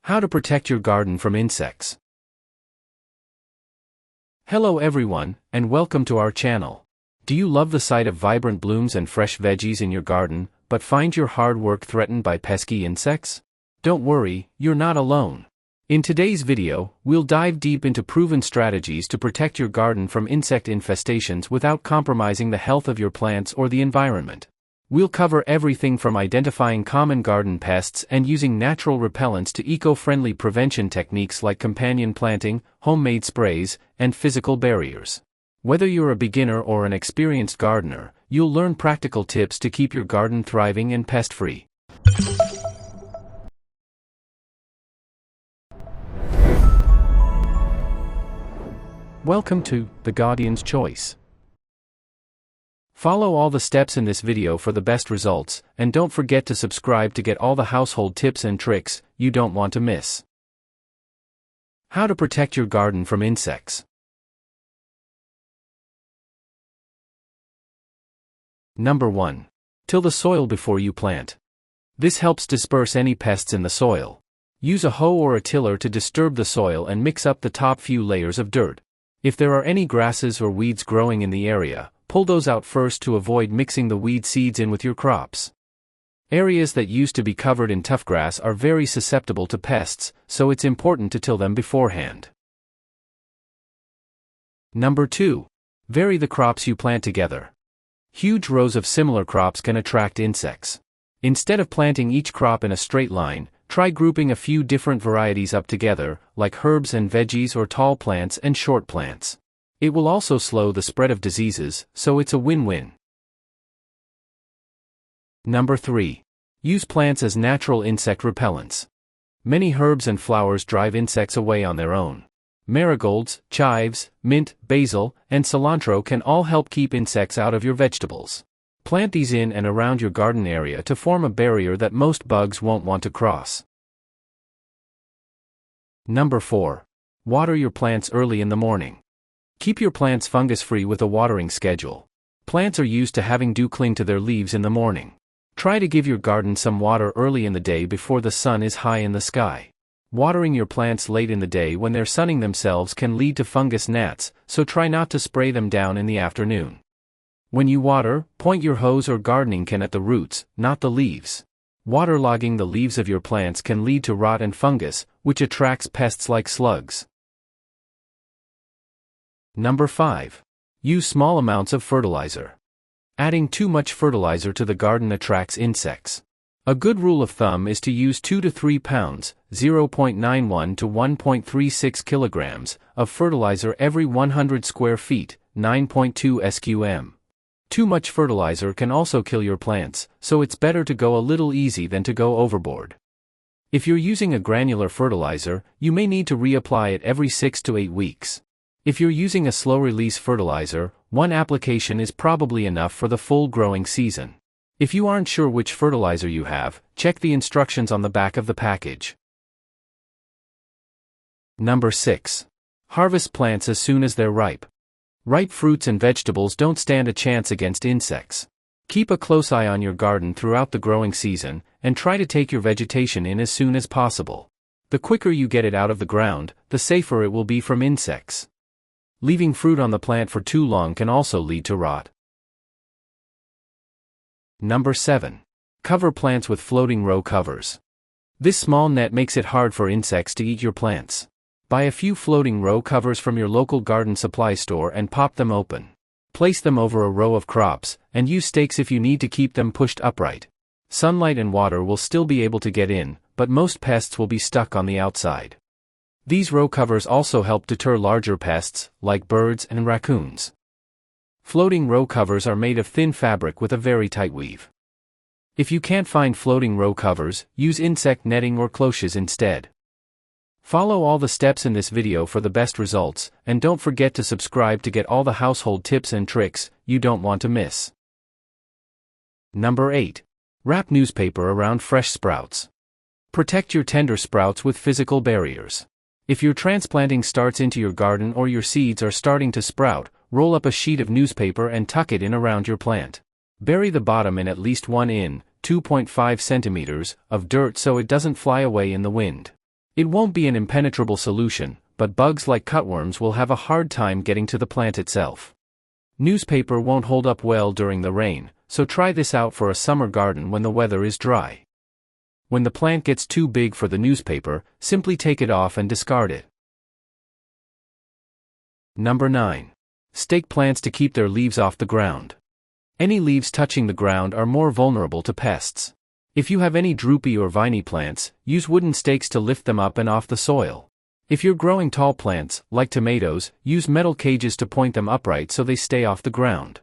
How to protect your garden from insects. Hello everyone, and welcome to our channel. Do you love the sight of vibrant blooms and fresh veggies in your garden, but find your hard work threatened by pesky insects? Don't worry, you're not alone. In today's video, we'll dive deep into proven strategies to protect your garden from insect infestations without compromising the health of your plants or the environment. We'll cover everything from identifying common garden pests and using natural repellents to eco-friendly prevention techniques like companion planting, homemade sprays, and physical barriers. Whether you're a beginner or an experienced gardener, you'll learn practical tips to keep your garden thriving and pest-free. Welcome to The Guardian's Choice. Follow all the steps in this video for the best results, and don't forget to subscribe to get all the household tips and tricks you don't want to miss. How to protect your garden from insects. Number 1. Till the soil before you plant. This helps disperse any pests in the soil. Use a hoe or a tiller to disturb the soil and mix up the top few layers of dirt. If there are any grasses or weeds growing in the area, pull those out first to avoid mixing the weed seeds in with your crops. Areas that used to be covered in tough grass are very susceptible to pests, so it's important to till them beforehand. Number 2. Vary the crops you plant together. Huge rows of similar crops can attract insects. Instead of planting each crop in a straight line, try grouping a few different varieties up together, like herbs and veggies or tall plants and short plants. It will also slow the spread of diseases, so it's a win-win. Number 3. Use plants as natural insect repellents. Many herbs and flowers drive insects away on their own. Marigolds, chives, mint, basil, and cilantro can all help keep insects out of your vegetables. Plant these in and around your garden area to form a barrier that most bugs won't want to cross. Number 4. Water your plants early in the morning. Keep your plants fungus-free with a watering schedule. Plants are used to having dew cling to their leaves in the morning. Try to give your garden some water early in the day before the sun is high in the sky. Watering your plants late in the day when they're sunning themselves can lead to fungus gnats, so try not to spray them down in the afternoon. When you water, point your hose or gardening can at the roots, not the leaves. Waterlogging the leaves of your plants can lead to rot and fungus, which attracts pests like slugs. Number 5. Use small amounts of fertilizer. Adding too much fertilizer to the garden attracts insects. A good rule of thumb is to use 2 to 3 pounds, 0.91 to 1.36 kilograms, of fertilizer every 100 square feet, 9.2 sqm. Too much fertilizer can also kill your plants, so it's better to go a little easy than to go overboard. If you're using a granular fertilizer, you may need to reapply it every 6 to 8 weeks. If you're using a slow-release fertilizer, one application is probably enough for the full growing season. If you aren't sure which fertilizer you have, check the instructions on the back of the package. Number 6. Harvest plants as soon as they're ripe. Ripe fruits and vegetables don't stand a chance against insects. Keep a close eye on your garden throughout the growing season, and try to take your vegetation in as soon as possible. The quicker you get it out of the ground, the safer it will be from insects. Leaving fruit on the plant for too long can also lead to rot. Number 7. Cover plants with floating row covers. This small net makes it hard for insects to eat your plants. Buy a few floating row covers from your local garden supply store and pop them open. Place them over a row of crops, and use stakes if you need to keep them pushed upright. Sunlight and water will still be able to get in, but most pests will be stuck on the outside. These row covers also help deter larger pests, like birds and raccoons. Floating row covers are made of thin fabric with a very tight weave. If you can't find floating row covers, use insect netting or cloches instead. Follow all the steps in this video for the best results, and don't forget to subscribe to get all the household tips and tricks you don't want to miss. Number 8. Wrap newspaper around fresh sprouts. Protect your tender sprouts with physical barriers. If your transplanting starts into your garden or your seeds are starting to sprout, roll up a sheet of newspaper and tuck it in around your plant. Bury the bottom in at least 1 in, 2.5 centimeters, of dirt so it doesn't fly away in the wind. It won't be an impenetrable solution, but bugs like cutworms will have a hard time getting to the plant itself. Newspaper won't hold up well during the rain, so try this out for a summer garden when the weather is dry. When the plant gets too big for the newspaper, simply take it off and discard it. Number 9. Stake plants to keep their leaves off the ground. Any leaves touching the ground are more vulnerable to pests. If you have any droopy or viney plants, use wooden stakes to lift them up and off the soil. If you're growing tall plants, like tomatoes, use metal cages to point them upright so they stay off the ground.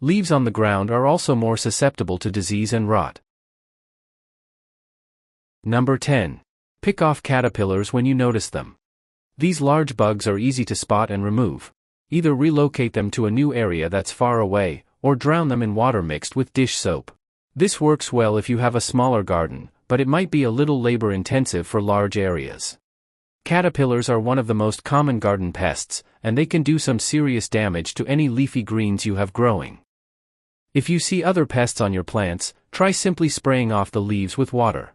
Leaves on the ground are also more susceptible to disease and rot. Number 10. Pick off caterpillars when you notice them. These large bugs are easy to spot and remove. Either relocate them to a new area that's far away, or drown them in water mixed with dish soap. This works well if you have a smaller garden, but it might be a little labor-intensive for large areas. Caterpillars are one of the most common garden pests, and they can do some serious damage to any leafy greens you have growing. If you see other pests on your plants, try simply spraying off the leaves with water.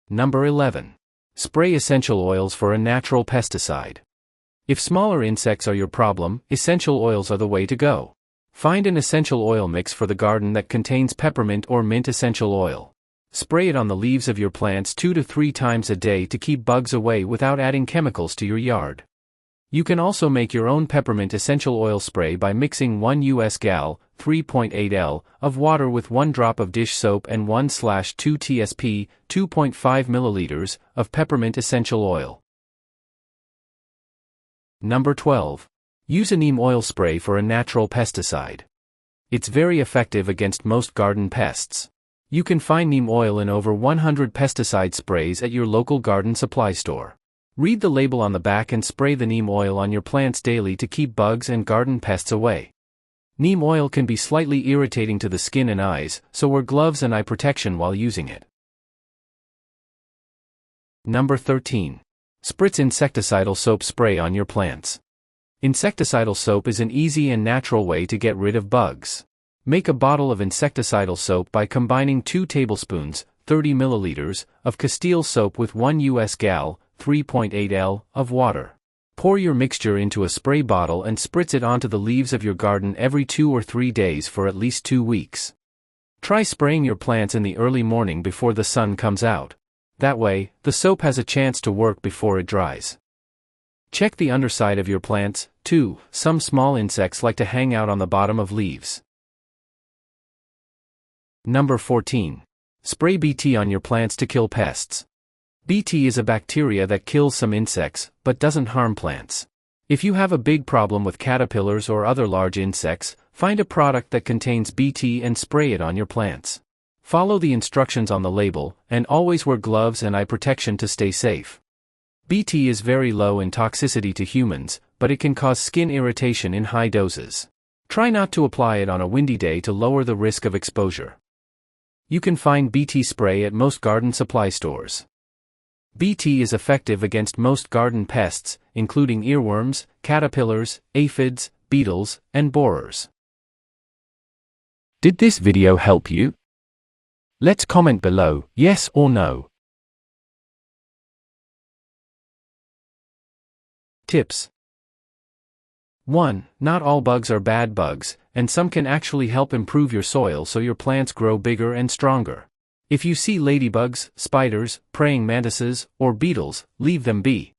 Number 11. Spray essential oils for a natural pesticide. If smaller insects are your problem, essential oils are the way to go. Find an essential oil mix for the garden that contains peppermint or mint essential oil. Spray it on the leaves of your plants 2 to 3 times a day to keep bugs away without adding chemicals to your yard. You can also make your own peppermint essential oil spray by mixing 1 𝒖𝒃𝒔𝒄𝒓 3.8 L of water with 1 drop of dish soap and 1/2 tsp 2.5 milliliters of peppermint essential oil. Number 12. Use a neem oil spray for a natural pesticide. It's very effective against most garden pests. You can find neem oil in over 100 pesticide sprays at your local garden supply store. Read the label on the back and spray the neem oil on your plants daily to keep bugs and garden pests away. Neem oil can be slightly irritating to the skin and eyes, so wear gloves and eye protection while using it. Number 13. Spritz insecticidal soap spray on your plants. Insecticidal soap is an easy and natural way to get rid of bugs. Make a bottle of insecticidal soap by combining 2 tablespoons, 30 milliliters, of Castile soap with 1 𝒖𝒃𝒔𝒄𝒓𝒊𝒃𝒆 3.8 L of water. Pour your mixture into a spray bottle and spritz it onto the leaves of your garden every 2 or 3 days for at least 2 weeks. Try spraying your plants in the early morning before the sun comes out. That way, the soap has a chance to work before it dries. Check the underside of your plants, too. Some small insects like to hang out on the bottom of leaves. Number 14. Spray Bt on your plants to kill pests. Bt is a bacteria that kills some insects, but doesn't harm plants. If you have a big problem with caterpillars or other large insects, find a product that contains Bt and spray it on your plants. Follow the instructions on the label, and always wear gloves and eye protection to stay safe. Bt is very low in toxicity to humans, but it can cause skin irritation in high doses. Try not to apply it on a windy day to lower the risk of exposure. You can find Bt spray at most garden supply stores. Bt is effective against most garden pests, including earworms, caterpillars, aphids, beetles, and borers. Did this video help you? Let's comment below, yes or no. Tips. 1. Not all bugs are bad bugs, and some can actually help improve your soil so your plants grow bigger and stronger. If you see ladybugs, spiders, praying mantises, or beetles, leave them be.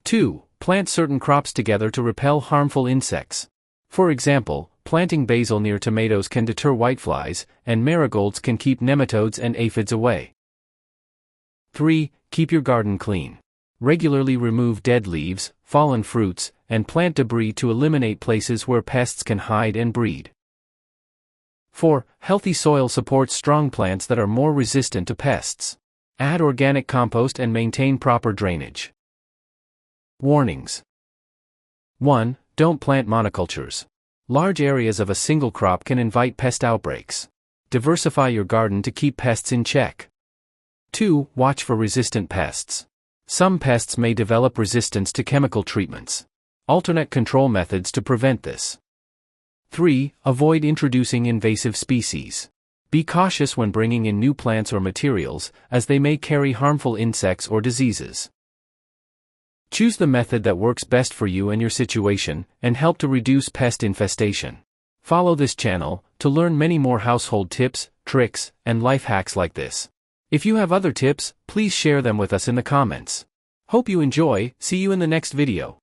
2. Plant certain crops together to repel harmful insects. For example, planting basil near tomatoes can deter whiteflies, and marigolds can keep nematodes and aphids away. 3. Keep your garden clean. Regularly remove dead leaves, fallen fruits, and plant debris to eliminate places where pests can hide and breed. 4. Healthy soil supports strong plants that are more resistant to pests. Add organic compost and maintain proper drainage. Warnings. 1. Don't plant monocultures. Large areas of a single crop can invite pest outbreaks. Diversify your garden to keep pests in check. 2. Watch for resistant pests. Some pests may develop resistance to chemical treatments. Alternate control methods to prevent this. 3. Avoid introducing invasive species. Be cautious when bringing in new plants or materials, as they may carry harmful insects or diseases. Choose the method that works best for you and your situation, and help to reduce pest infestation. Follow this channel to learn many more household tips, tricks, and life hacks like this. If you have other tips, please share them with us in the comments. Hope you enjoy. See you in the next video.